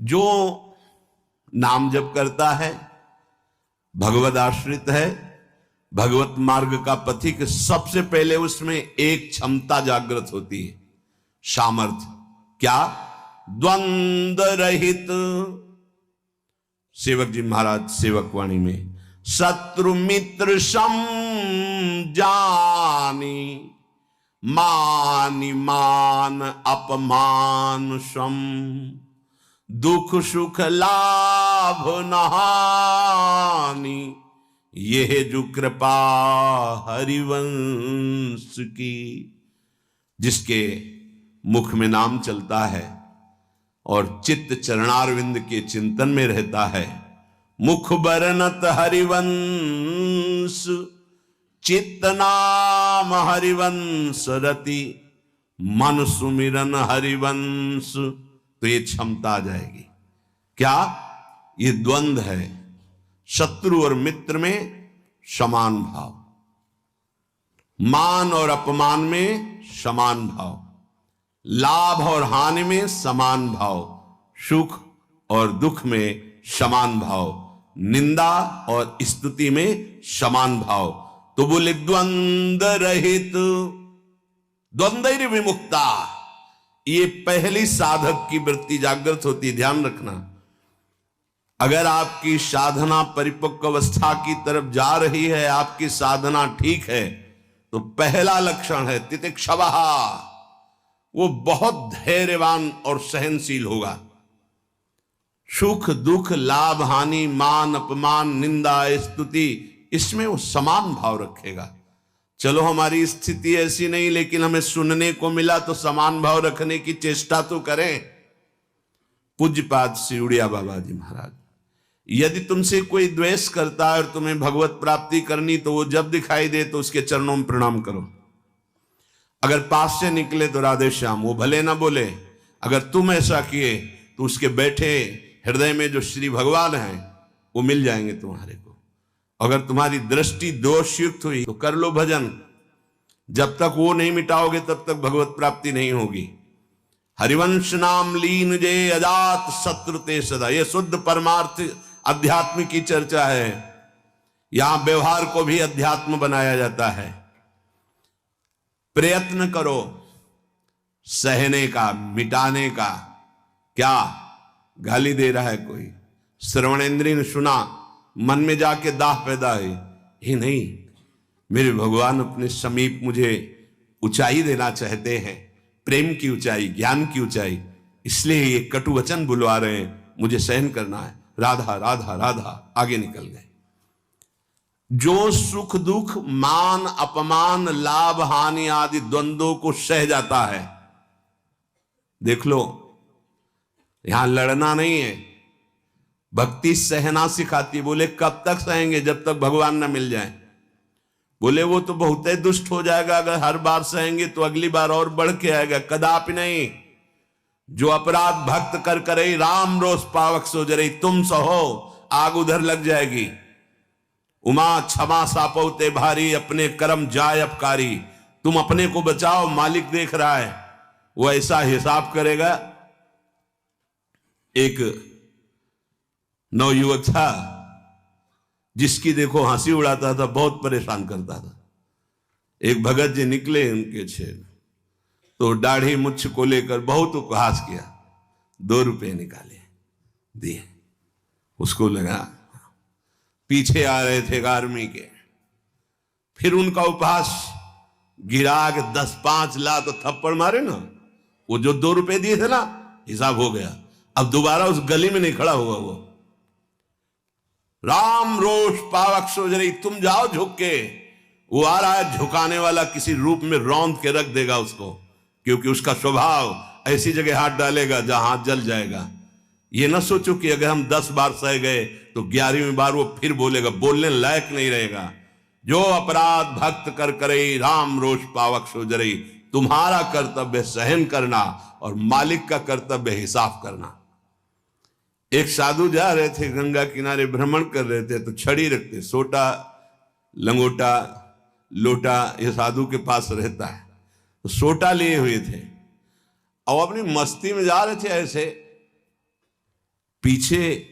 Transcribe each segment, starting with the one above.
जो नाम जप करता है, भगवद आश्रित है, भगवत मार्ग का पथिक, सबसे पहले उसमें एक क्षमता जागृत होती है, सामर्थ्य। क्या? द्वंद्व रहित। सेवक जी महाराज सेवक वाणी में, शत्रु मित्र सम जानी, मानि मान अपमान सम, दुख सुख लाभ नहानी, यह जो कृपा हरिवंश की। जिसके मुख में नाम चलता है और चित्त चरणारविंद के चिंतन में रहता है, मुख बरनत हरिवंश, चित्त नाम हरिवंश रति, मन सुमिरन हरिवंश। तो ये क्षमता आ जाएगी। क्या? ये द्वंद्व है, शत्रु और मित्र में समान भाव, मान और अपमान में समान भाव, लाभ और हानि में समान भाव, सुख और दुख में समान भाव, निंदा और स्तुति में समान भाव। तो बोले द्वंद्व रहित, द्वंद्व विमुक्ता। ये पहली साधक की वृत्ति जागृत होती है, ध्यान रखना। अगर आपकी साधना परिपक्व अवस्था की तरफ जा रही है, आपकी साधना ठीक है, तो पहला लक्षण है तितिक्षवः, वो बहुत धैर्यवान और सहनशील होगा। सुख दुख लाभ हानि मान अपमान निंदा स्तुति, इसमें वो समान भाव रखेगा। चलो हमारी स्थिति ऐसी नहीं, लेकिन हमें सुनने को मिला तो समान भाव रखने की चेष्टा तो करें। पूज्यपाद श्री उड़िया बाबा जी महाराज, यदि तुमसे कोई द्वेष करता है और तुम्हें भगवत प्राप्ति करनी, तो वो जब दिखाई दे तो उसके चरणों में प्रणाम करो। अगर पास से निकले तो राधे श्याम, वो भले ना बोले। अगर तुम ऐसा किए तो उसके बैठे हृदय में जो श्री भगवान हैं वो मिल जाएंगे तुम्हारे को। अगर तुम्हारी दृष्टि दोषयुक्त हुई तो कर लो भजन। जब तक वो नहीं मिटाओगे तब तक भगवत प्राप्ति नहीं होगी। हरिवंश नाम लीन जे अजात शत्रु ते सदा, ये शुद्ध परमार्थ अध्यात्म की चर्चा है। यहां व्यवहार को भी अध्यात्म बनाया जाता है। प्रयत्न करो सहने का, मिटाने का। क्या गाली दे रहा है कोई, श्रवणेंद्रिय ने सुना, मन में जाके दाह पैदा हुई, ही नहीं, मेरे भगवान अपने समीप मुझे ऊंचाई देना चाहते हैं, प्रेम की ऊंचाई, ज्ञान की ऊंचाई, इसलिए ये कटु वचन बुलवा रहे हैं, मुझे सहन करना है। राधा राधा राधा, आगे निकल गए। जो सुख दुख मान अपमान लाभ हानि आदि द्वंद्वों को सह जाता है, देख लो, यहां लड़ना नहीं है, भक्ति सहना सिखाती। बोले कब तक सहेंगे? जब तक भगवान ना मिल जाए। बोले वो तो बहुत ही दुष्ट हो जाएगा, अगर हर बार सहेंगे तो अगली बार और बढ़ के आएगा। कदापि नहीं। जो अपराध भक्त कर करे राम रोष पावक सो जरे, तुम सहो आग उधर लग जाएगी। उमा क्षमा सापौते भारी, अपने कर्म जाय अपकारी। तुम अपने को बचाओ, मालिक देख रहा है, वो ऐसा हिसाब करेगा। एक नवयुवक था जिसकी देखो हंसी उड़ाता था, बहुत परेशान करता था। एक भगत जी निकले उनके छेद, तो दाढ़ी मुच्छ को लेकर बहुत उपहास किया। 2 रुपए निकाले, दिए। उसको लगा पीछे आ रहे थे आर्मी के, फिर उनका उपहास गिरा के 10-5 लाख तो थप्पड़ मारे ना। वो जो 2 रुपए दिए थे ना, हिसाब हो गया। अब दोबारा उस गली में नहीं खड़ा हुआ वो। राम रोष पावक सोजरी, तुम जाओ झुक के। वो आ रहा है झुकाने वाला, किसी रूप में रौंद के रख देगा उसको, क्योंकि उसका स्वभाव ऐसी जगह हाथ डालेगा जहां हाथ जल जाएगा। ये ना सोचो कि अगर हम 10 बार सह गए तो 11वीं बार वो फिर बोलेगा, बोलने लायक नहीं रहेगा। जो अपराध भक्त कर करे राम रोष पावक सोजरी, तुम्हारा कर्तव्य सहन करना और मालिक का कर्तव्य हिसाब करना। एक साधु जा रहे थे, गंगा किनारे भ्रमण कर रहे थे, तो छड़ी रखते, सोटा लंगोटा लोटा ये साधु के पास रहता है, तो सोटा लिए हुए थे और अपनी मस्ती में जा रहे थे। ऐसे पीछे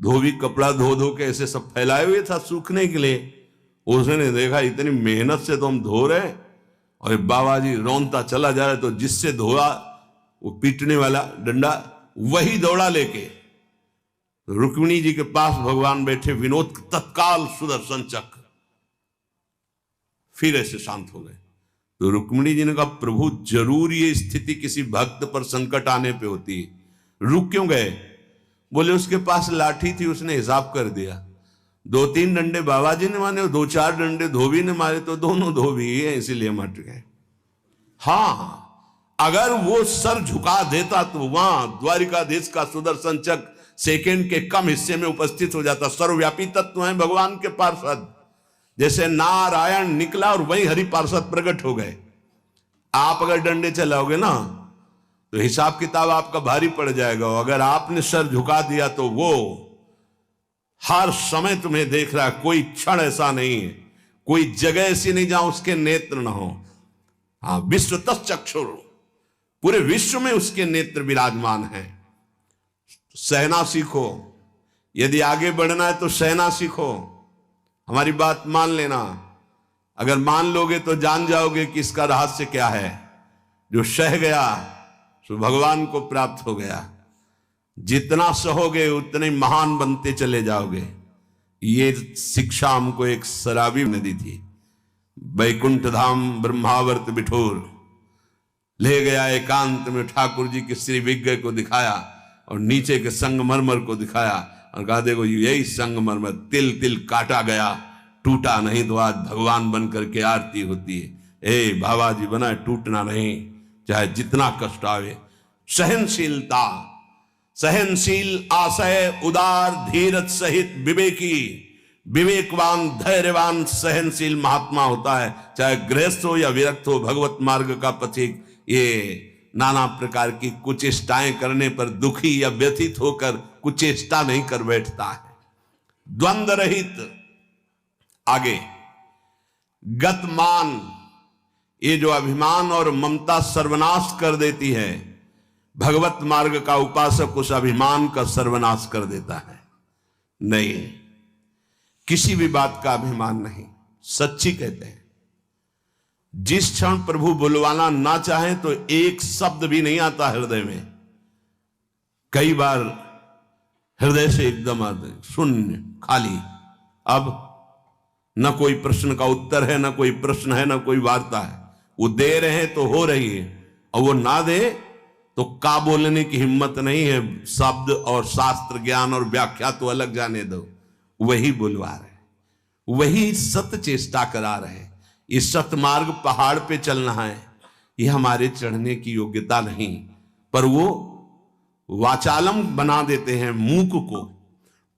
धोबी कपड़ा धो धो के ऐसे सब फैलाए हुए था सूखने के लिए। उसने देखा इतनी मेहनत से तो हम धो रहे और बाबा जी रौनता चला जा रहा है, तो जिससे धोआ वो पीटने वाला डंडा वही दौड़ा लेके रुक्मिणी जी के पास भगवान बैठे, विनोद तत्काल सुदर्शन चक्र, फिर ऐसे शांत हो गए। तो रुक्मिणी जी ने कहा प्रभु जरूर ये स्थिति किसी भक्त पर संकट आने पे होती है, रुक क्यों गए? बोले उसके पास लाठी थी, उसने हिसाब कर दिया, 2-3 डंडे बाबा जी ने मारे, 2-4 डंडे धोबी ने मारे, तो दोनों धोबी ही है इसीलिए मट गए। हाँ, अगर वो सर झुका देता तो वहां द्वारिकाधीश का सुदर्शन चक्र सेकंड के कम हिस्से में उपस्थित हो जाता। सर्वव्यापी तत्व है भगवान के पार्षद, जैसे नारायण निकला और वही हरि पार्षद प्रकट हो गए। आप अगर डंडे चलाओगे ना तो हिसाब किताब आपका भारी पड़ जाएगा। अगर आपने सर झुका दिया तो वो हर समय तुम्हें देख रहा है, कोई क्षण ऐसा नहीं है, कोई जगह ऐसी नहीं जहां उसके नेत्र ना हो। हाँ, विश्व तच्चक्षुर, पूरे विश्व में उसके नेत्र विराजमान हैं। सहना सीखो, यदि आगे बढ़ना है तो सहना सीखो। हमारी बात मान लेना, अगर मान लोगे तो जान जाओगे कि इसका रहस्य क्या है। जो सह गया सो भगवान को प्राप्त हो गया। जितना सहोगे उतने महान बनते चले जाओगे। ये शिक्षा हमको एक शराबी ने दी थी। वैकुंठ धाम ब्रह्मावर्त बिठोर ले गया, एकांत में ठाकुर जी के श्री विग्रह को दिखाया और नीचे के संगमरमर को दिखाया और कहा देखो यही संगमरमर तिल तिल काटा गया, टूटा नहीं, तो आज भगवान बन करके आरती होती है। ए बाबा जी बना, टूटना नहीं, चाहे जितना कष्ट आवे। सहनशीलता, सहनशील, आशय, उदार, धीरज सहित विवेकी, विवेकवान, धैर्यवान, सहनशील महात्मा होता है, चाहे गृहस्थ हो या विरक्त हो, भगवत मार्ग का पथिक। ये नाना प्रकार की कुचेष्टाएं करने पर दुखी या व्यथित होकर कुचेष्टा नहीं कर बैठता है। द्वंद्व रहित। आगे गतमान, ये जो अभिमान और ममता सर्वनाश कर देती है, भगवत मार्ग का उपासक उस अभिमान का सर्वनाश कर देता है। नहीं, किसी भी बात का अभिमान नहीं। सच्ची कहते हैं जिस क्षण प्रभु बुलवाना ना चाहे तो एक शब्द भी नहीं आता हृदय में। कई बार हृदय से एकदम आते शून्य, खाली। अब न कोई प्रश्न का उत्तर है, न कोई प्रश्न है, न कोई वार्ता है। वो दे रहे हैं तो हो रही है, और वो ना दे तो का बोलने की हिम्मत नहीं है। शब्द और शास्त्र ज्ञान और व्याख्या तो अलग जाने दो, वही बुलवा रहे, वही सत्य चेष्टा करा रहे। ये सतमार्ग पहाड़ पे चलना है, ये हमारे चढ़ने की योग्यता नहीं, पर वो वाचालम बना देते हैं। मूक को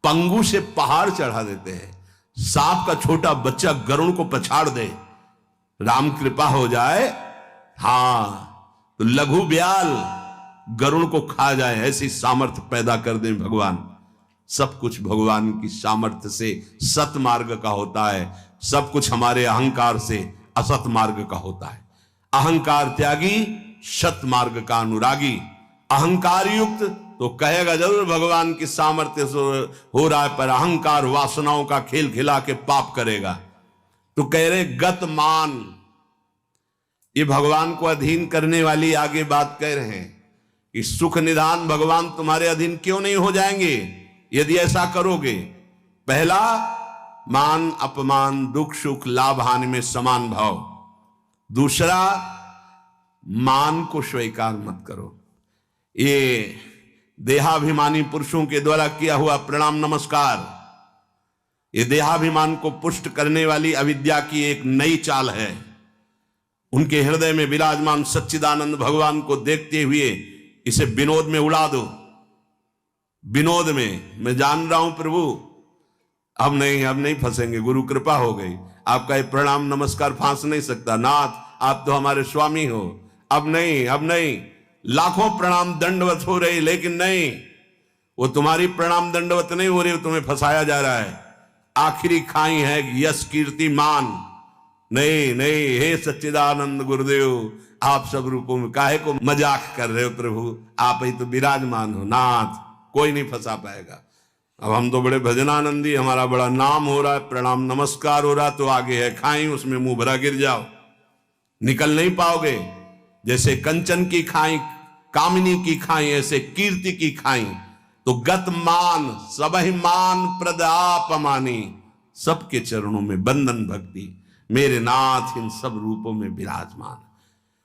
पंगु से पहाड़ चढ़ा देते हैं। सांप का छोटा बच्चा गरुड़ को पछाड़ दे, राम कृपा हो जाए, हाँ, तो लघु ब्याल गरुड़ को खा जाए, ऐसी सामर्थ्य पैदा कर दे भगवान। सब कुछ भगवान की सामर्थ्य से सत मार्ग का होता है, सब कुछ हमारे अहंकार से असत मार्ग का होता है। अहंकार त्यागी, सत मार्ग का अनुरागी। अहंकार युक्त तो कहेगा जरूर भगवान की सामर्थ्य से हो रहा है, पर अहंकार वासनाओं का खेल खिला के पाप करेगा। तो कह रहे गतमान, ये भगवान को अधीन करने वाली आगे बात कह रहे हैं कि सुख निधान भगवान तुम्हारे अधीन क्यों नहीं हो जाएंगे यदि ऐसा करोगे। पहला, मान अपमान, दुख सुख, लाभ हानि में समान भाव। दूसरा, मान को स्वीकार मत करो। ये देहाभिमानी पुरुषों के द्वारा किया हुआ प्रणाम नमस्कार, ये देहाभिमान को पुष्ट करने वाली अविद्या की एक नई चाल है। उनके हृदय में विराजमान सच्चिदानंद भगवान को देखते हुए इसे विनोद में उड़ा दो। विनोद में, मैं जान रहा हूं प्रभु, अब नहीं फंसेंगे, गुरु कृपा हो गई। आपका ये प्रणाम नमस्कार फांस नहीं सकता, नाथ आप तो हमारे स्वामी हो। अब नहीं, लाखों प्रणाम दंडवत हो रही, लेकिन नहीं, वो तुम्हारी प्रणाम दंडवत नहीं हो रही, वो तुम्हें फंसाया जा रहा है। आखिरी खाई है यश कीर्ति मान। नहीं, हे सच्चिदानंद गुरुदेव, आप सब रूपों में काहे को मजाक कर रहे हो प्रभु, आप ही तो विराजमान हो। नाथ कोई नहीं फंसा पाएगा। अब हम तो बड़े भजनानंदी, हमारा बड़ा नाम हो रहा है, प्रणाम नमस्कार हो रहा, तो आगे है खाई, उसमें मुंह भरा गिर जाओ, निकल नहीं पाओगे। जैसे कंचन की खाई, कामिनी की खाई, ऐसे कीर्ति की खाई। तो गत मान सबहि मान प्रद आप मानी, सबके चरणों में बंधन भक्ति, मेरे नाथ इन सब रूपों में विराजमान।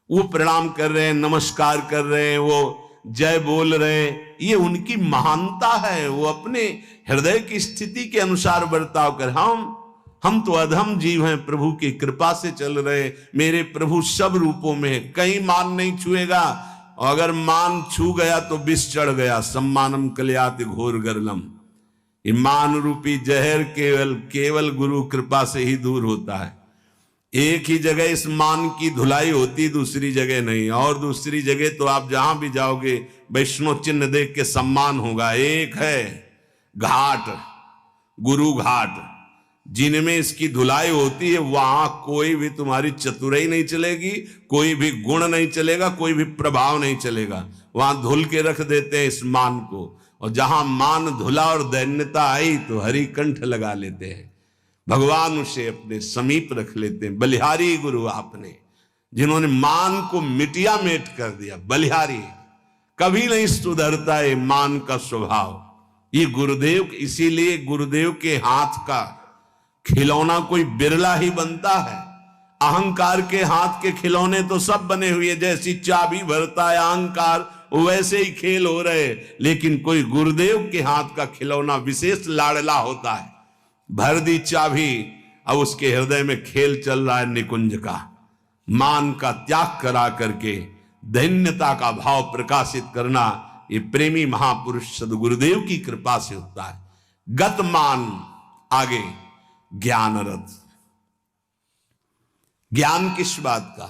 वो प्रणाम कर रहे हैं, नमस्कार कर रहे हैं, वो जय बोल रहे, ये उनकी महानता है। वो अपने हृदय की स्थिति के अनुसार बर्ताव कर, हम तो अधम जीव हैं, प्रभु की कृपा से चल रहे। मेरे प्रभु सब रूपों में है, कहीं मान नहीं छुएगा, और अगर मान छू गया तो विष चढ़ गया। सम्मानम कल्याति घोर गरलम, ये मान रूपी जहर केवल गुरु कृपा से ही दूर होता है। एक ही जगह इस मान की धुलाई होती, दूसरी जगह नहीं। और दूसरी जगह तो आप जहां भी जाओगे वैष्णव चिन्ह देख के सम्मान होगा। एक है घाट, गुरु घाट, जिनमें इसकी धुलाई होती है, वहां कोई भी तुम्हारी चतुराई नहीं चलेगी, कोई भी गुण नहीं चलेगा, कोई भी प्रभाव नहीं चलेगा। वहां धुल के रख देते हैं इस मान को, और जहां मान धुला और दैन्यता आई तो हरि कंठ लगा लेते हैं, भगवान उसे अपने समीप रख लेते हैं। बलिहारी गुरु आपने, जिन्होंने मान को मिटिया मेट कर दिया। बलिहारी कभी नहीं सुधरता है मान का स्वभाव, ये गुरुदेव, इसीलिए गुरुदेव के हाथ का खिलौना कोई बिरला ही बनता है। अहंकार के हाथ के खिलौने तो सब बने हुए, जैसी चाबी भरता है अहंकार, वैसे ही खेल हो रहे, लेकिन कोई गुरुदेव के हाथ का खिलौना विशेष लाडला होता है। भर दी चाबी, अब उसके हृदय में खेल चल रहा है निकुंज का। मान का त्याग करा करके दैन्यता का भाव प्रकाशित करना, ये प्रेमी महापुरुष सदगुरुदेव की कृपा से होता है। गत मान, आगे ज्ञान रथ। ज्ञान किस बात का?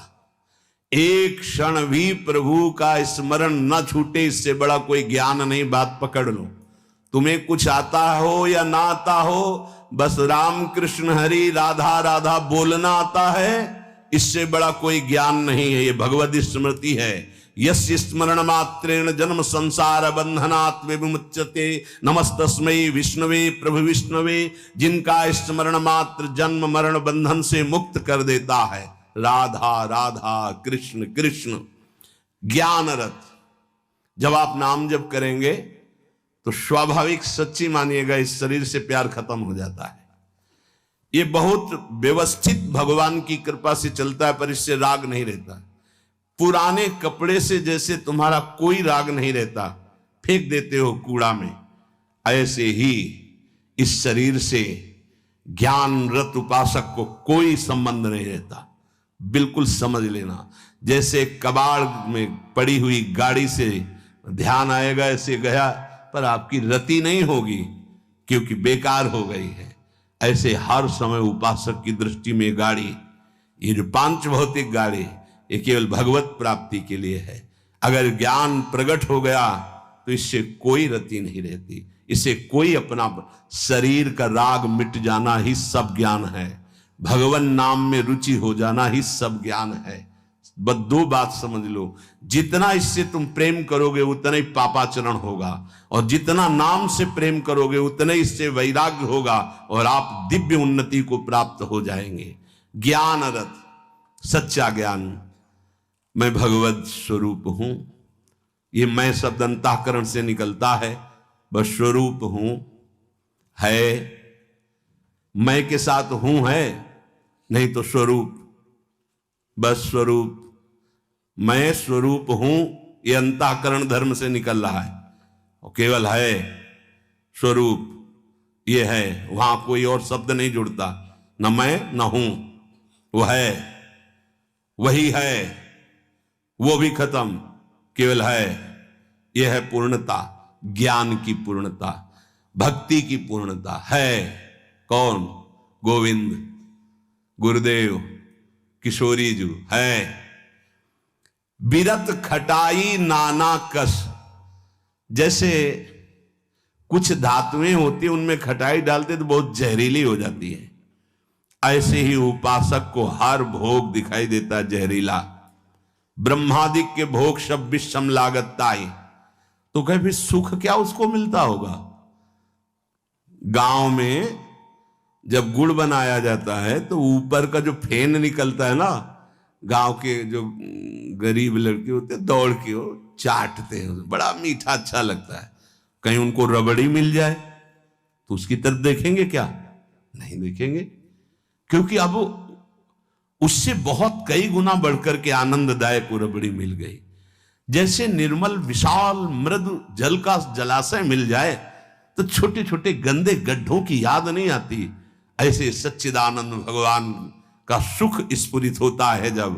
एक क्षण भी प्रभु का स्मरण न छूटे, इससे बड़ा कोई ज्ञान नहीं। बात पकड़ लो, तुम्हें कुछ आता हो या ना आता हो, बस राम कृष्ण हरि राधा राधा बोलना आता है, इससे बड़ा कोई ज्ञान नहीं है। ये भगवद स्मृति है। यस्य स्मरण मात्रेण जन्म संसार बंधनात् विमुच्यते, नमस्तस्मै विष्णवे प्रभु विष्णवे, जिनका स्मरण मात्र जन्म मरण बंधन से मुक्त कर देता है। राधा राधा कृष्ण कृष्ण। ज्ञान रथ, जब आप नाम जप करेंगे तो स्वाभाविक, सच्ची मानिएगा, इस शरीर से प्यार खत्म हो जाता है। ये बहुत व्यवस्थित भगवान की कृपा से चलता है, पर इससे राग नहीं रहता। पुराने कपड़े से जैसे तुम्हारा कोई राग नहीं रहता, फेंक देते हो कूड़ा में, ऐसे ही इस शरीर से ज्ञान रत उपासक को कोई संबंध नहीं रहता। बिल्कुल समझ लेना, जैसे कबाड़ में पड़ी हुई गाड़ी से ध्यान आएगा, ऐसे गया, पर आपकी रति नहीं होगी क्योंकि बेकार हो गई है। ऐसे हर समय उपासक की दृष्टि में गाड़ी, ये जो पांच भौतिक गाड़ी, ये केवल भगवत प्राप्ति के लिए है। अगर ज्ञान प्रकट हो गया तो इससे कोई रति नहीं रहती, इससे कोई अपना शरीर का राग मिट जाना ही सब ज्ञान है। भगवान नाम में रुचि हो जाना ही सब ज्ञान है। बस दो बात समझ लो, जितना इससे तुम प्रेम करोगे उतना ही पापाचरण होगा, और जितना नाम से प्रेम करोगे उतना ही इससे वैराग्य होगा, और आप दिव्य उन्नति को प्राप्त हो जाएंगे। ज्ञान रथ, सच्चा ज्ञान, मैं भगवत स्वरूप हूं। ये मैं शब्द अंतःकरण से निकलता है, बस स्वरूप हूं है, मैं के साथ हूं है नहीं तो स्वरूप, बस स्वरूप, मैं स्वरूप हूं, ये अंतःकरण धर्म से निकल रहा है, और केवल है स्वरूप, ये है, वहां कोई और शब्द नहीं जुड़ता, न मैं न हूं, वो है, वही है, वो भी खत्म, केवल है। यह है पूर्णता, ज्ञान की पूर्णता, भक्ति की पूर्णता है। कौन? गोविंद, गुरुदेव, किशोरी जी है। बिरत खटाई नाना कस, जैसे कुछ धातुएं होती हैं उनमें खटाई डालते तो बहुत जहरीली हो जाती है, ऐसे ही उपासक को हर भोग दिखाई देता है जहरीला। ब्रह्मादिक के भोग सब विषम लागत ताई, तो कहे फिर सुख क्या उसको मिलता होगा? गांव में जब गुड़ बनाया जाता है तो ऊपर का जो फेन निकलता है ना, गांव के जो गरीब लड़के होते हैं दौड़ के वो चाटते हैं, बड़ा मीठा अच्छा लगता है। कहीं उनको रबड़ी मिल जाए तो उसकी तरफ देखेंगे क्या? नहीं देखेंगे, क्योंकि अब उससे बहुत कई गुना बढ़कर के आनंददायक वो रबड़ी मिल गई। जैसे निर्मल विशाल मृदु जल का जलाशय मिल जाए तो छोटे छोटे गंदे गड्ढों की याद नहीं आती, ऐसे सच्चिदानंद भगवान का सुख स्फुरित होता है जब,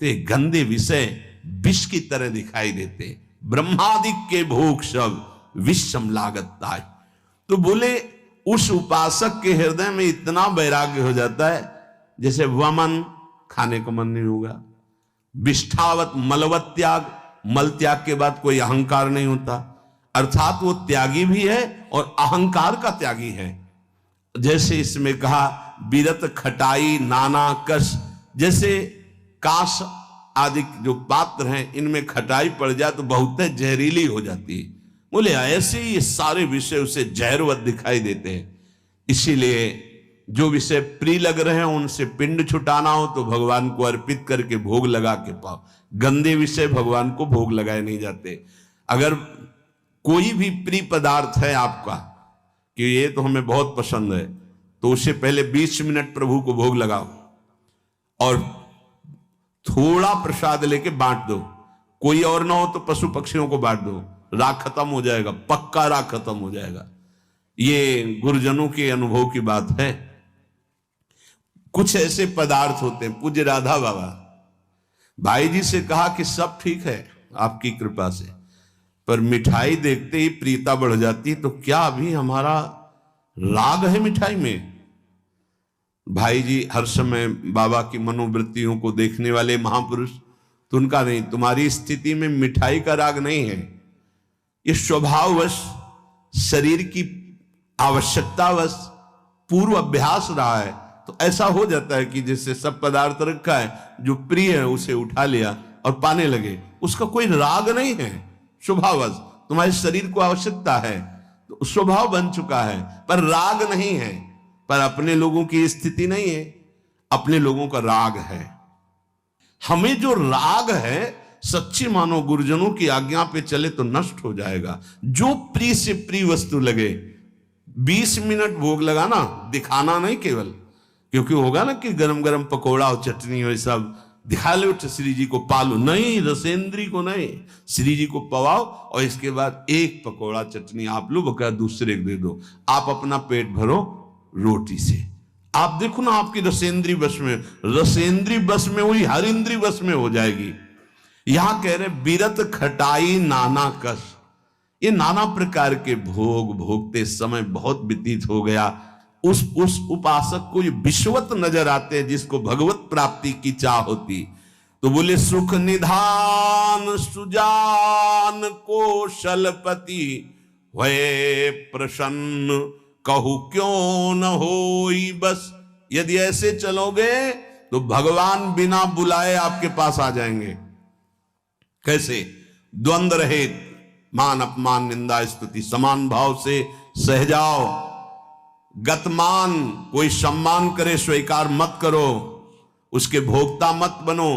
ते गंदे विषय विष की तरह दिखाई देते। ब्रह्मादिक के भोग सब विषम लागत ताय। तो बोले उस उपासक के हृदय में इतना वैराग्य हो जाता है जैसे वमन, खाने का मन नहीं होगा, विष्ठावत मलवत त्याग, मल त्याग के बाद कोई अहंकार नहीं होता, अर्थात वो त्यागी भी है और अहंकार का त्यागी है। जैसे इसमें कहा बीरत खटाई नाना कस, जैसे काश आदि जो पात्र हैं इनमें खटाई पड़ जाए तो बहुत जहरीली हो जाती है। बोले ऐसे ही ये सारे विषय उसे जहरवत दिखाई देते हैं। इसीलिए जो विषय प्रिय लग रहे हैं उनसे पिंड छुटाना हो तो भगवान को अर्पित करके भोग लगा के पाओ। गंदे विषय भगवान को भोग लगाए नहीं जाते। अगर कोई भी प्रिय पदार्थ है आपका कि ये तो हमें बहुत पसंद है, तो उससे पहले 20 मिनट प्रभु को भोग लगाओ और थोड़ा प्रसाद लेके बांट दो। कोई और ना हो तो पशु पक्षियों को बांट दो, राग खत्म हो जाएगा, पक्का राग खत्म हो जाएगा। ये गुरुजनों के अनुभव की बात है। कुछ ऐसे पदार्थ होते हैं, पूज्य राधा बाबा भाई जी से कहा कि सब ठीक है आपकी कृपा से, पर मिठाई देखते ही प्रीता बढ़ जाती, तो क्या अभी हमारा राग है मिठाई में? भाई जी हर समय बाबा की मनोवृत्तियों को देखने वाले महापुरुष, तो उनका नहीं, तुम्हारी स्थिति में मिठाई का राग नहीं है, ये स्वभाववश शरीर की आवश्यकतावश पूर्व अभ्यास रहा है। तो ऐसा हो जाता है कि जैसे सब पदार्थ रखा है, जो प्रिय है उसे उठा लिया और पाने लगे, उसका कोई राग नहीं है, स्वभाववश तुम्हारे शरीर को आवश्यकता है तो स्वभाव बन चुका है, पर राग नहीं है। पर अपने लोगों की स्थिति नहीं है, अपने लोगों का राग है। हमें जो राग है सच्ची मानो गुरुजनों की आज्ञा पे चले तो नष्ट हो जाएगा। जो प्रिय से प्रिय वस्तु लगे 20 मिनट भोग लगाना, दिखाना नहीं केवल, क्योंकि होगा ना कि गरम गरम पकौड़ा और चटनी हो सब दिखा लो श्री जी को पालो, नहीं, रसेंद्री को नहीं, श्री जी को पवाओ और इसके बाद एक पकौड़ा चटनी आप लो, बका दूसरे को दे दो, आप अपना पेट भरो रोटी से। आप देखो ना आपकी रसेंद्री बस में, रसेंद्री बस में हुई हर इंद्री बस में हो जाएगी। यहां कह रहे बीरत खटाई नाना कस, ये नाना प्रकार के भोग भोगते समय बहुत व्यतीत हो गया। उस उपासक को ये विश्वत नजर आते हैं जिसको भगवत प्राप्ति की चाह होती। तो बोले सुख निधान सुजान कौशलपति हुए प्रसन्न, कहू क्यों न होई बस। यदि ऐसे चलोगे तो भगवान बिना बुलाए आपके पास आ जाएंगे। कैसे? द्वंद्व रहित, मान अपमान निंदा स्तुति समान भाव से सह जाओ। गतमान, कोई सम्मान करे स्वीकार मत करो, उसके भोक्ता मत बनो।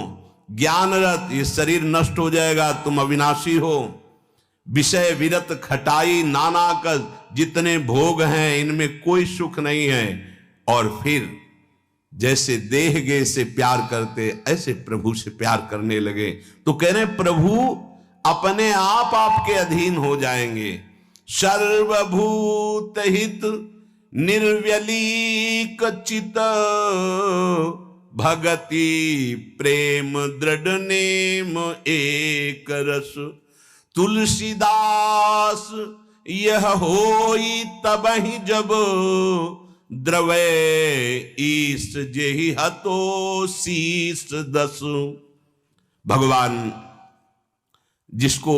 ज्ञानरत, ये शरीर नष्ट हो जाएगा, तुम अविनाशी हो। विषय विरत खटाई नाना कस, जितने भोग हैं इनमें कोई सुख नहीं है। और फिर जैसे देह गे से प्यार करते ऐसे प्रभु से प्यार करने लगे। तो कह रहे प्रभु अपने आप आपके अधीन हो जाएंगे। सर्वभूत हित निर्व्यलीक चित, भगति प्रेम दृढ़ नेम एक रस। तुलसीदास यह होई तबहि जब, द्रवै ईश जेहि हतो शीश दस। भगवान जिसको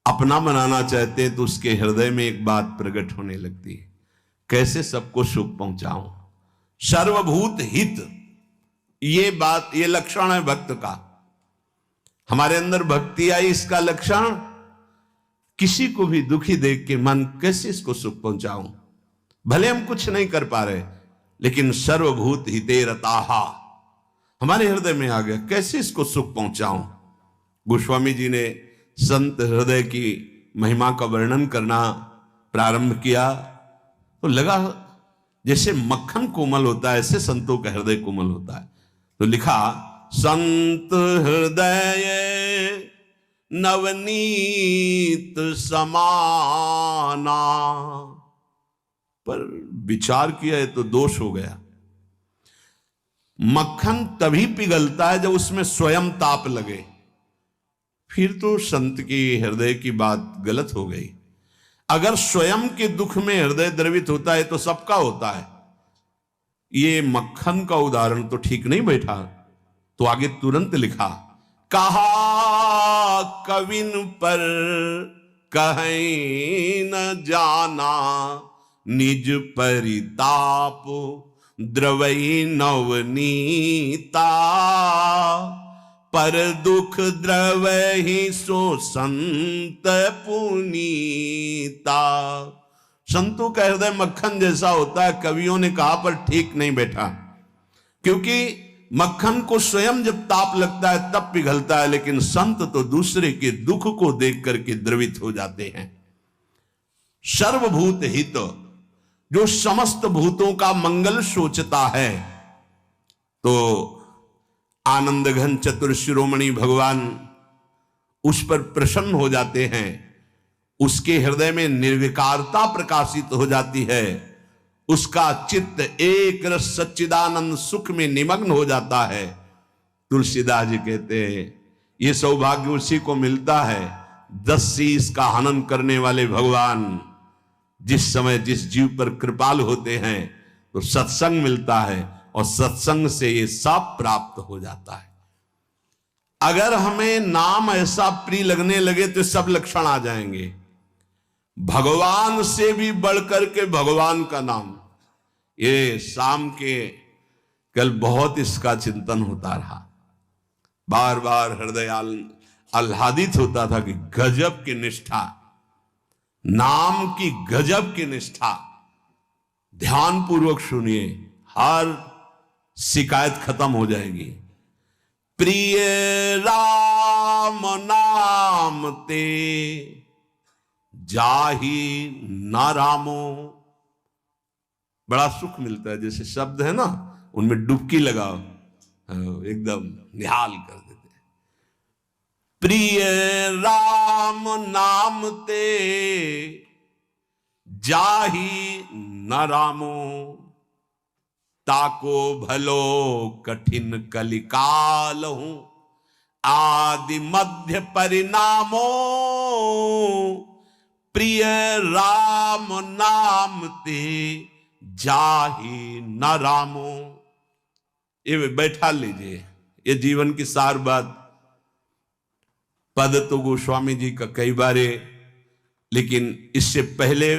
अपना बनाना चाहते हैं तो उसके हृदय में एक बात प्रकट होने लगती है, कैसे सबको सुख पहुंचाऊं। सर्वभूत हित, ये बात, ये लक्षण है भक्त का। हमारे अंदर भक्ति आई, इसका लक्षण किसी को भी दुखी देख के मन कैसे इसको सुख पहुंचाऊं, भले हम कुछ नहीं कर पा रहे, लेकिन सर्वभूत हिते रताहा हमारे हृदय में आ गया, कैसे इसको सुख पहुंचाऊं। गोस्वामी जी ने संत हृदय की महिमा का वर्णन करना प्रारंभ किया तो लगा जैसे मक्खन कोमल होता है, ऐसे संतों का हृदय कोमल होता है। तो लिखा, संत हृदय नवनीत समाना। पर विचार किया है तो दोष हो गया। मक्खन तभी पिघलता है जब उसमें स्वयं ताप लगे, फिर तो संत की हृदय की बात गलत हो गई। अगर स्वयं के दुख में हृदय द्रवित होता है तो सबका होता है। ये मक्खन का उदाहरण तो ठीक नहीं बैठा। तो आगे तुरंत लिखा, कहा कविन पर कहीं न जाना, निज परिताप द्रवई नवनीता। पर दुख द्रवहि सो संत पुनीता। संतों का हृदय मक्खन जैसा होता है, कवियों ने कहा, पर ठीक नहीं बैठा। क्योंकि मक्खन को स्वयं जब ताप लगता है तब पिघलता है, लेकिन संत तो दूसरे के दुख को देख करके द्रवित हो जाते हैं। सर्वभूत हित, जो समस्त भूतों का मंगल सोचता है, तो आनंद घन चतुर शिरोमणि भगवान उस पर प्रसन्न हो जाते हैं। उसके हृदय में निर्विकारता प्रकाशित हो जाती है। उसका चित्त एक रस सच्चिदानंद सुख में निमग्न हो जाता है। तुलसीदास जी कहते हैं, ये सौभाग्य उसी को मिलता है 10 शीश का हनन करने वाले भगवान जिस समय जिस जीव पर कृपालु होते हैं तो सत्संग मिलता है, और सत्संग से ये सब प्राप्त हो जाता है। अगर हमें नाम ऐसा प्रिय लगने लगे तो सब लक्षण आ जाएंगे। भगवान से भी बढ़कर के भगवान का नाम। ये शाम के कल बहुत इसका चिंतन होता रहा, बार बार हृदय आह्लादित होता था कि गजब की निष्ठा, नाम की गजब की निष्ठा। ध्यान पूर्वक सुनिए, हर शिकायत खत्म हो जाएगी। प्रिय राम नाम ते जाहि न रामो। बड़ा सुख मिलता है। जैसे शब्द है ना, उनमें डुबकी लगाओ, एकदम निहाल कर देते हैं। प्रिय राम नाम ते जाहि न रामो। ताको भलो कठिन कलिकाल हूं, आदि मध्य परिणामो। प्रिय राम नाम ते जाहि न रामो। ये बैठा लीजिए, ये जीवन की सार बात। पद तो गोस्वामी जी का कई बारे, लेकिन इससे पहले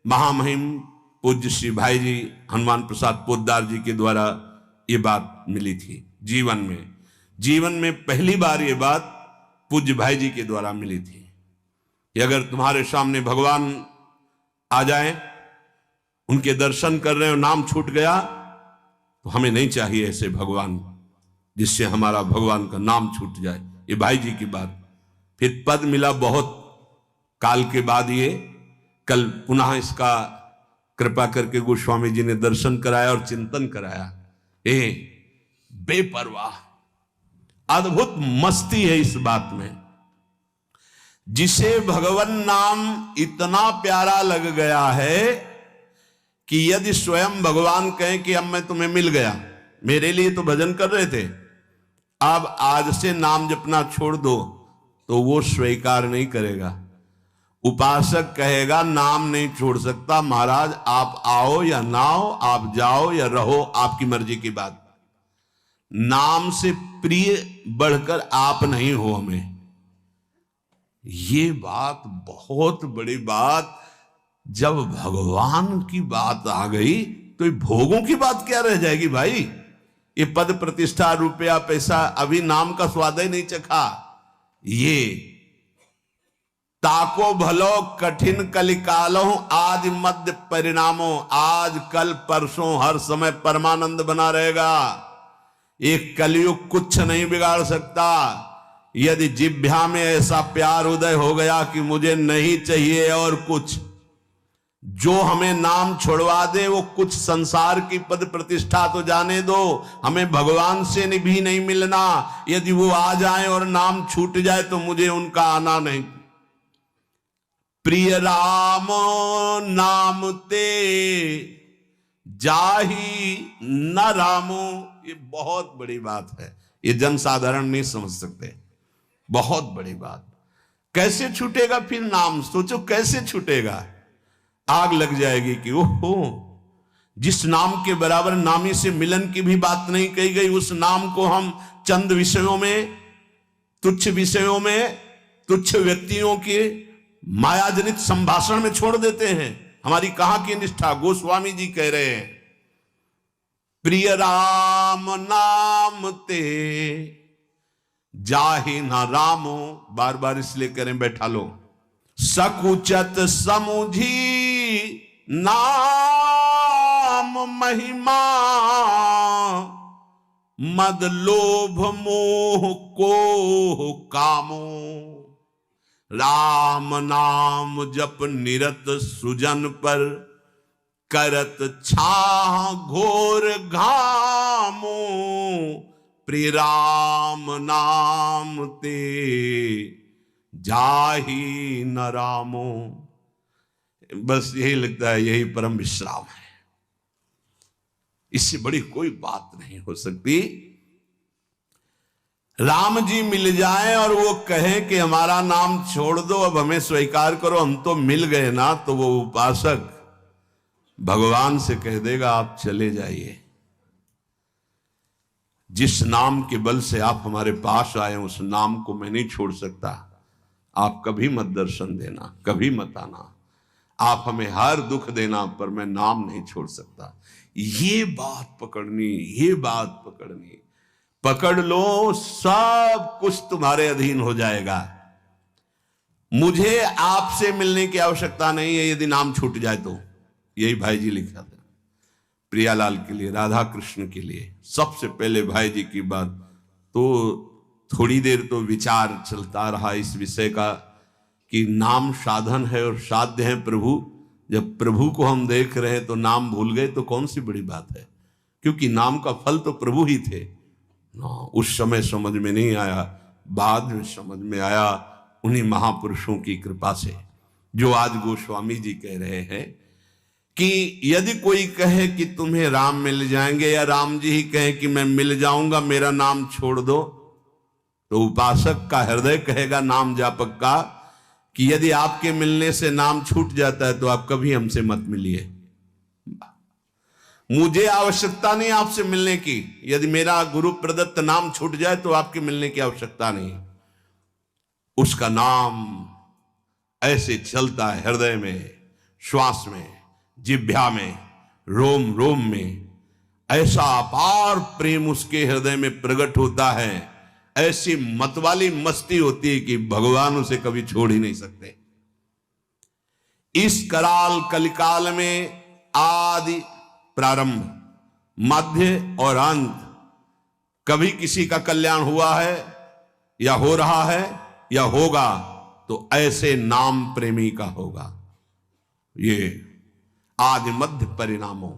महामहिम पूज्य श्री भाई जी हनुमान प्रसाद पोद्दार जी के द्वारा ये बात मिली थी। जीवन में पहली बार ये बात पूज्य भाई जी के द्वारा मिली थी कि अगर तुम्हारे सामने भगवान आ जाए, उनके दर्शन कर रहे हो, नाम छूट गया, तो हमें नहीं चाहिए ऐसे भगवान जिससे हमारा भगवान का नाम छूट जाए। ये भाई जी की बात। फिर पद मिला बहुत काल के बाद, ये कल पुनः इसका कृपा करके गोस्वामी जी ने दर्शन कराया और चिंतन कराया। बेपरवाह, अद्भुत मस्ती है इस बात में। जिसे भगवान नाम इतना प्यारा लग गया है कि यदि स्वयं भगवान कहें कि अब मैं तुम्हें मिल गया, मेरे लिए तो भजन कर रहे थे, अब आज से नाम जपना छोड़ दो, तो वो स्वीकार नहीं करेगा। उपासक कहेगा नाम नहीं छोड़ सकता, महाराज आप आओ या ना आओ, आप जाओ या रहो, आपकी मर्जी की बात। नाम से प्रिय बढ़कर आप नहीं हो हमें। ये बात बहुत बड़ी बात। जब भगवान की बात आ गई तो भोगों की बात क्या रह जाएगी भाई। ये पद प्रतिष्ठा रुपया पैसा, अभी नाम का स्वाद ही नहीं चखा। ये ताको भलो कठिन कलिकालो आदि मध्य परिणामों। आज कल परसों हर समय परमानंद बना रहेगा। एक कलयुग कुछ नहीं बिगाड़ सकता। यदि जिह्वा में ऐसा प्यार उदय हो गया कि मुझे नहीं चाहिए और कुछ, जो हमें नाम छोड़वा दे वो कुछ संसार की पद प्रतिष्ठा तो जाने दो, हमें भगवान से भी नहीं मिलना। यदि वो आ जाए और नाम छूट जाए तो मुझे उनका आना नहीं। प्रिय राम नाम ते जाही न रामो, ये बहुत बड़ी बात है। ये जनसाधारण नहीं समझ सकते। बहुत बड़ी बात। कैसे छूटेगा फिर नाम? सोचो कैसे छूटेगा। आग लग जाएगी कि ओहो, जिस नाम के बराबर नामी से मिलन की भी बात नहीं कही गई, उस नाम को हम चंद विषयों में, तुच्छ विषयों में, तुच्छ व्यक्तियों के मायाजनित संभाषण में छोड़ देते हैं। हमारी कहां की निष्ठा? गोस्वामी जी कह रहे हैं, प्रिय राम नाम ते जाहि न रामो। बार बार इसलिए करें, बैठा लो। सकुचत समुझी नाम महिमा, मद लोभ मोह को कामो। राम नाम जप निरत सुजन पर, करत छाह घोर घामो। प्रिय राम नाम ते जाही न रामो। बस यही लगता है, यही परम विश्राम है। इससे बड़ी कोई बात नहीं हो सकती। राम जी मिल जाए और वो कहें कि हमारा नाम छोड़ दो, अब हमें स्वीकार करो, हम तो मिल गए ना, तो वो उपासक भगवान से कह देगा आप चले जाइए। जिस नाम के बल से आप हमारे पास आए उस नाम को मैं नहीं छोड़ सकता। आप कभी मत दर्शन देना, कभी मत आना, आप हमें हर दुख देना, पर मैं नाम नहीं छोड़ सकता। ये बात पकड़नी, ये बात पकड़नी। पकड़ लो, सब कुछ तुम्हारे अधीन हो जाएगा। मुझे आपसे मिलने की आवश्यकता नहीं है यदि नाम छूट जाए तो। यही भाई जी लिखा था प्रियालाल के लिए, राधा कृष्ण के लिए। सबसे पहले भाई जी की बात तो थोड़ी देर तो विचार चलता रहा इस विषय का कि नाम साधन है और साध्य है प्रभु। जब प्रभु को हम देख रहे हैं तो नाम भूल गए तो कौन सी बड़ी बात है, क्योंकि नाम का फल तो प्रभु ही थे ना। उस समय समझ में नहीं आया, बाद में समझ में आया उन्हीं महापुरुषों की कृपा से, जो आज गोस्वामी जी कह रहे हैं कि यदि कोई कहे कि तुम्हें राम मिल जाएंगे, या राम जी ही कहे कि मैं मिल जाऊंगा, मेरा नाम छोड़ दो, तो उपासक का हृदय कहेगा नाम जापक का कि यदि आपके मिलने से नाम छूट जाता है तो आप कभी हमसे मत मिलिए। मुझे आवश्यकता नहीं आपसे मिलने की। यदि मेरा गुरु प्रदत्त नाम छूट जाए तो आपके मिलने की आवश्यकता नहीं। उसका नाम ऐसे चलता है हृदय में, श्वास में, जिह्वा में, रोम रोम में। ऐसा अपार प्रेम उसके हृदय में प्रकट होता है, ऐसी मतवाली मस्ती होती है कि भगवान उसे कभी छोड़ ही नहीं सकते। इस कराल कलिकाल में आदि प्रारंभ, मध्य और अंत, कभी किसी का कल्याण हुआ है या हो रहा है या होगा तो ऐसे नाम प्रेमी का होगा। ये आदि मध्य परिणामों।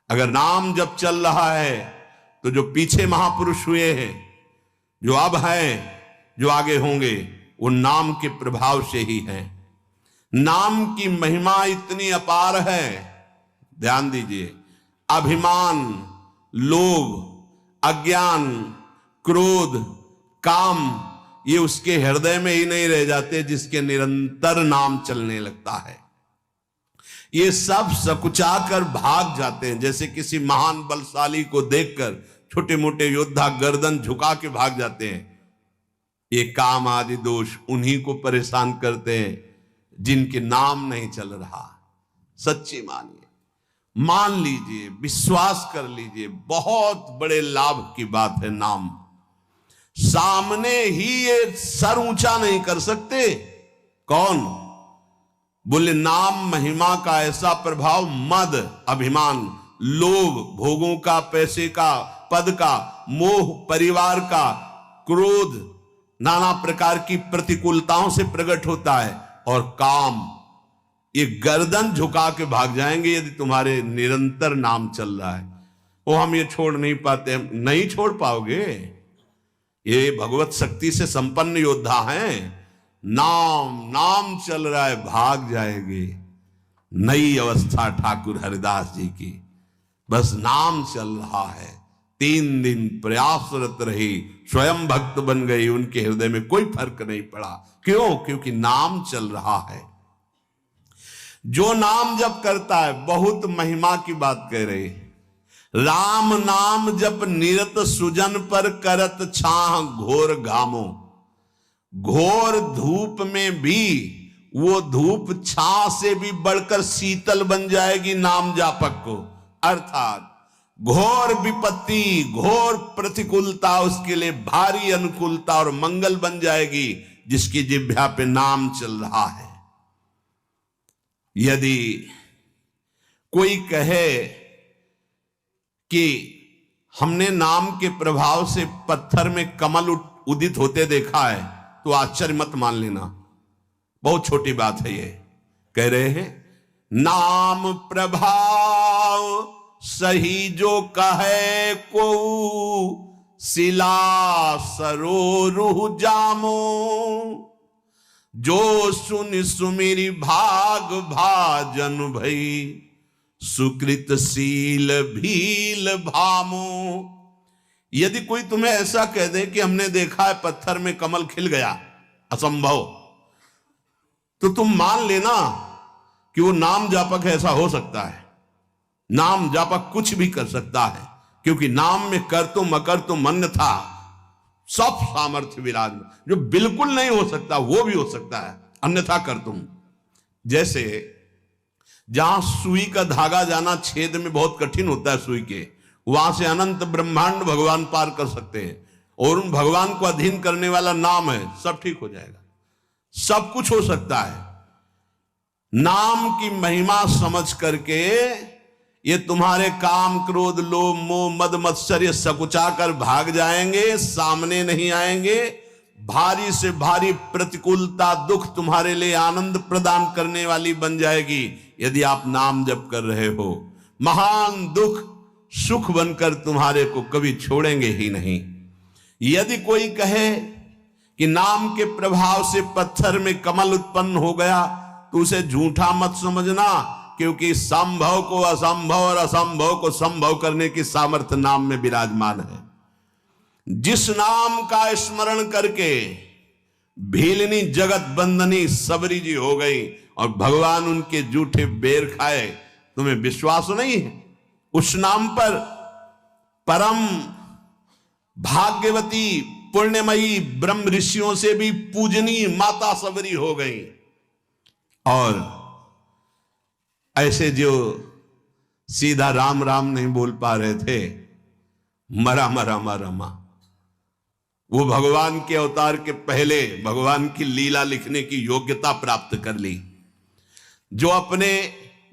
अगर नाम जब चल रहा है तो जो पीछे महापुरुष हुए हैं, जो अब हैं, जो आगे होंगे, वो नाम के प्रभाव से ही हैं। नाम की महिमा इतनी अपार है, ध्यान दीजिए। अभिमान, लोभ, अज्ञान, क्रोध, काम, ये उसके हृदय में ही नहीं रह जाते जिसके निरंतर नाम चलने लगता है। ये सब सकुचा कर भाग जाते हैं। जैसे किसी महान बलशाली को देखकर छोटे मोटे योद्धा गर्दन झुका के भाग जाते हैं। ये काम आदि दोष उन्हीं को परेशान करते हैं जिनके नाम नहीं चल रहा। सच्ची मानिए, मान लीजिए, विश्वास कर लीजिए, बहुत बड़े लाभ की बात है नाम। सामने ही ये सर ऊंचा नहीं कर सकते, कौन? बोले नाम महिमा का ऐसा प्रभाव, मद अभिमान, लोभ भोगों का, पैसे का, पद का, मोह परिवार का, क्रोध नाना प्रकार की प्रतिकूलताओं से प्रकट होता है, और काम, ये गर्दन झुका के भाग जाएंगे यदि तुम्हारे निरंतर नाम चल रहा है। वो हम ये छोड़ नहीं पाते, हम नहीं छोड़ पाओगे। ये भगवत शक्ति से संपन्न योद्धा हैं। नाम नाम चल रहा है, भाग जाएंगे। नई अवस्था ठाकुर हरिदास जी की, बस नाम चल रहा है। 3 दिन प्रयासरत रही, स्वयं भक्त बन गई, उनके हृदय में कोई फर्क नहीं पड़ा। क्यों? क्योंकि नाम चल रहा है। जो नाम जप करता है, बहुत महिमा की बात कह रहे, राम नाम जप निरत सुजन पर करत छाह घोर घामो। घोर धूप में भी वो धूप छाह से भी बढ़कर शीतल बन जाएगी नाम जापक को। अर्थात घोर विपत्ति, घोर प्रतिकूलता उसके लिए भारी अनुकूलता और मंगल बन जाएगी, जिसकी जिह्वा पे नाम चल रहा है। यदि कोई कहे कि हमने नाम के प्रभाव से पत्थर में कमल उदित होते देखा है, तो आश्चर्य मत मान लेना, बहुत छोटी बात है। ये कह रहे हैं नाम प्रभाव सही जो कहे को, शिला सरो रूह जामो। जो सुन सुमिरी भाग भाजन भई, सुकृत शील भील भामो। यदि कोई तुम्हें ऐसा कह दे कि हमने देखा है पत्थर में कमल खिल गया, असंभव, तो तुम मान लेना कि वो नाम जापक ऐसा हो सकता है। नाम जापक कुछ भी कर सकता है, क्योंकि नाम में कर तुम अकर तुम अन्यथा सब सामर्थ्य विराजमान। जो बिल्कुल नहीं हो सकता वो भी हो सकता है, अन्यथा कर तुम। जैसे जहां सुई का धागा जाना छेद में बहुत कठिन होता है सुई के, वहां से अनंत ब्रह्मांड भगवान पार कर सकते हैं, और उन भगवान को अधीन करने वाला नाम है, सब ठीक हो जाएगा। सब कुछ हो सकता है। नाम की महिमा समझ करके ये तुम्हारे काम क्रोध लोभ मोह मद मत्सर्य सकुचा कर भाग जाएंगे, सामने नहीं आएंगे। भारी से भारी प्रतिकूलता दुख तुम्हारे लिए आनंद प्रदान करने वाली बन जाएगी यदि आप नाम जप कर रहे हो। महान दुख सुख बनकर तुम्हारे को कभी छोड़ेंगे ही नहीं। यदि कोई कहे कि नाम के प्रभाव से पत्थर में कमल उत्पन्न हो गया, तो उसे झूठा मत समझना, क्योंकि संभव को असंभव और असंभव को संभव करने की सामर्थ्य नाम में विराजमान है। जिस नाम का स्मरण करके भीलनी जगत बंदनी सबरी जी हो गई और भगवान उनके जूठे बेर खाए, तुम्हें विश्वास नहीं है? उस नाम पर परम भाग्यवती पुण्यमयी ब्रह्म ऋषियों से भी पूजनीय माता सबरी हो गई। और ऐसे जो सीधा राम राम नहीं बोल पा रहे थे, मरा मरा मरा मा, वो भगवान के अवतार के पहले भगवान की लीला लिखने की योग्यता प्राप्त कर ली। जो अपने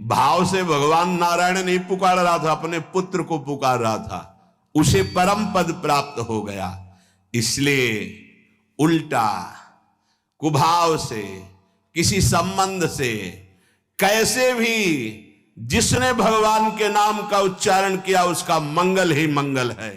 भाव से भगवान नारायण नहीं पुकार रहा था, अपने पुत्र को पुकार रहा था, उसे परम पद प्राप्त हो गया। इसलिए उल्टा कुभाव से, किसी संबंध से, कैसे भी जिसने भगवान के नाम का उच्चारण किया उसका मंगल ही मंगल है।